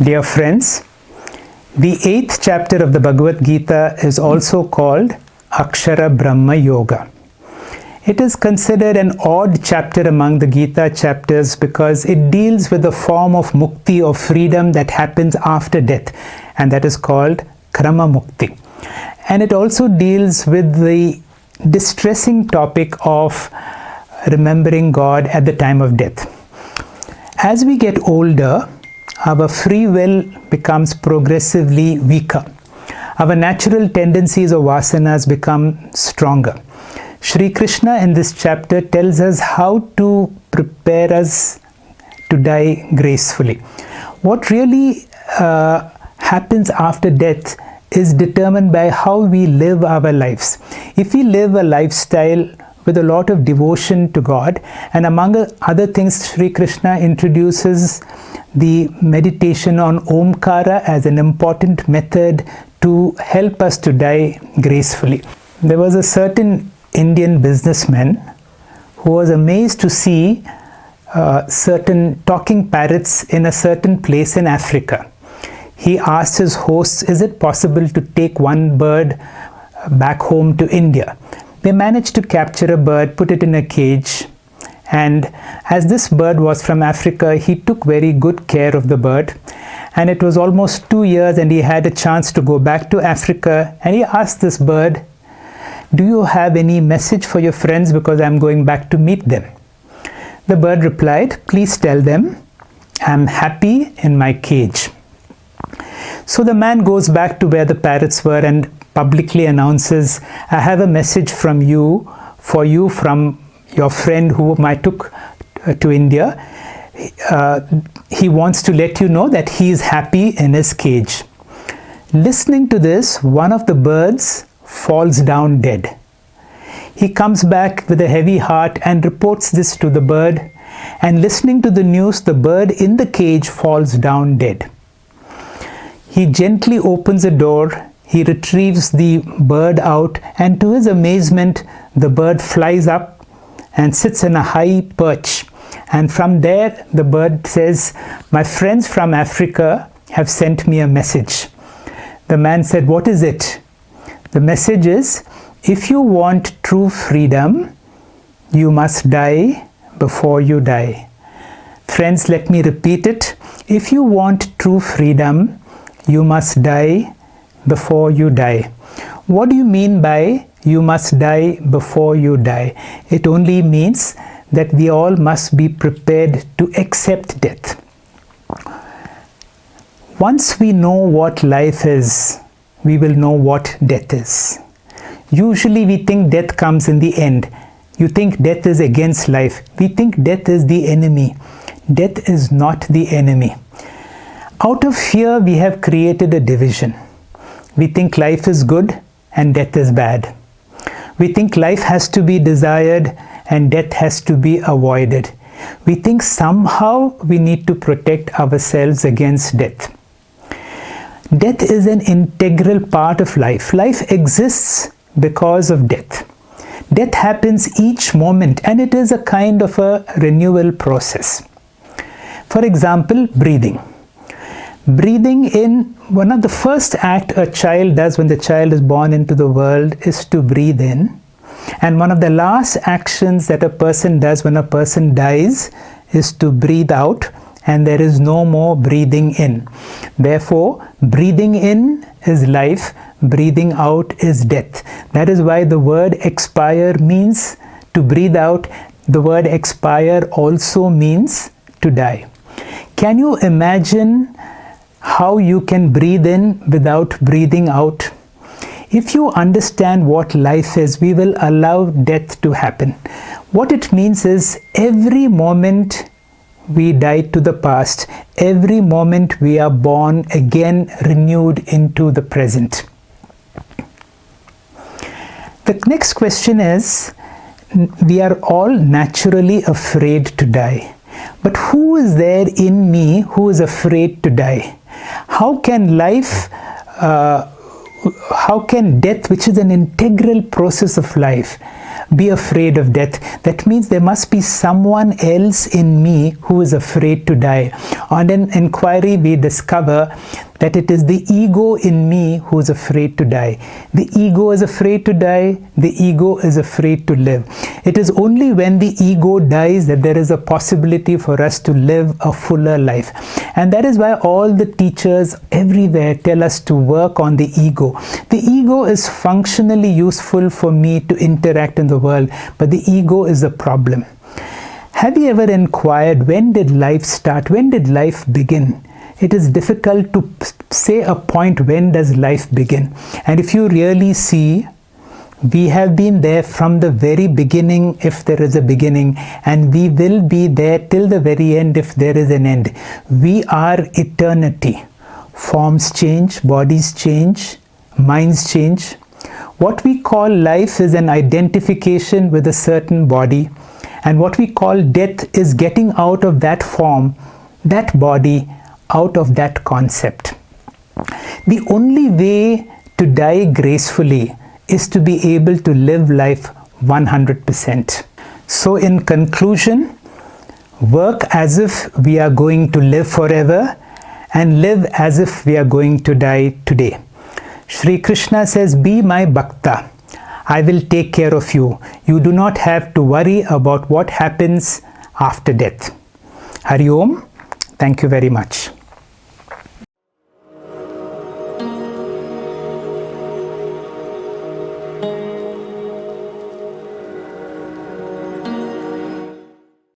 Dear friends, the 8th chapter of the Bhagavad Gita is also called Akshara Brahma Yoga. It is considered an odd chapter among the Gita chapters because it deals with a form of mukti or freedom that happens after death, and that is called Krama Mukti. And it also deals with the distressing topic of remembering God at the time of death. As we get older, our free will becomes progressively weaker. Our natural tendencies or vasanas become stronger. Shri Krishna in this chapter tells us how to prepare us to die gracefully. What really happens after death is determined by how we live our lives. If we live a lifestyle with a lot of devotion to God, and among other things, Shri Krishna introduces the meditation on Omkara as an important method to help us to die gracefully. There was a certain Indian businessman who was amazed to see certain talking parrots in a certain place in Africa. He asked his hosts, is it possible to take one bird back home to India? They managed to capture a bird, put it in a cage, and as this bird was from Africa, he took very good care of the bird. And it was almost 2 years and he had a chance to go back to Africa, and he asked this bird, do you have any message for your friends because I'm going back to meet them? The bird replied, please tell them I'm happy in my cage. So the man goes back to where the parrots were and publicly announces, I have a message from you, for you from your friend whom I took to India. He wants to let you know that he is happy in his cage. Listening to this, one of the birds falls down dead. He comes back with a heavy heart and reports this to the bird, and listening to the news, the bird in the cage falls down dead. He gently opens a door, he retrieves the bird out, and to his amazement, the bird flies up and sits in a high perch. And from there, the bird says, my friends from Africa have sent me a message. The man said, what is it? The message is, if you want true freedom, you must die before you die. Friends, let me repeat it. If you want true freedom, you must die before you die. What do you mean by you must die before you die? It only means that we all must be prepared to accept death. Once we know what life is, we will know what death is. Usually we think death comes in the end. You think death is against life. We think death is the enemy. Death is not the enemy. Out of fear, we have created a division. We think life is good and death is bad. We think life has to be desired and death has to be avoided. We think somehow we need to protect ourselves against death. Death is an integral part of life. Life exists because of death. Death happens each moment, and it is a kind of a renewal process. For example, breathing. Breathing in, one of the first acts a child does when the child is born into the world is to breathe in. And one of the last actions that a person does when a person dies is to breathe out, and there is no more breathing in. Therefore, breathing in is life, breathing out is death. That is why the word expire means to breathe out. The word expire also means to die. Can you imagine how you can breathe in without breathing out? If you understand what life is, we will allow death to happen. What it means is every moment we die to the past, every moment we are born again, renewed into the present. The next question is, we are all naturally afraid to die. But who is there in me who is afraid to die? How can how can death, which is an integral process of life, be afraid of death. That means there must be someone else in me who is afraid to die. On an inquiry, we discover that it is the ego in me who is afraid to die. The ego is afraid to die. The ego is afraid to live. It is only when the ego dies that there is a possibility for us to live a fuller life. And that is why all the teachers everywhere tell us to work on the ego. The ego is functionally useful for me to interact in the world, but the ego is the problem. Have you ever inquired, when did life start? When did life begin? It is difficult to say a point when does life begin. And if you really see, we have been there from the very beginning, if there is a beginning, and we will be there till the very end if there is an end. We are eternity. Forms change, bodies change, minds change. What we call life is an identification with a certain body, and what we call death is getting out of that form, that body, out of that concept. The only way to die gracefully is to be able to live life 100%. So in conclusion, work as if we are going to live forever and live as if we are going to die today. Shri Krishna says, be my bhakta. I will take care of you. You do not have to worry about what happens after death. Hari Om. Thank you very much.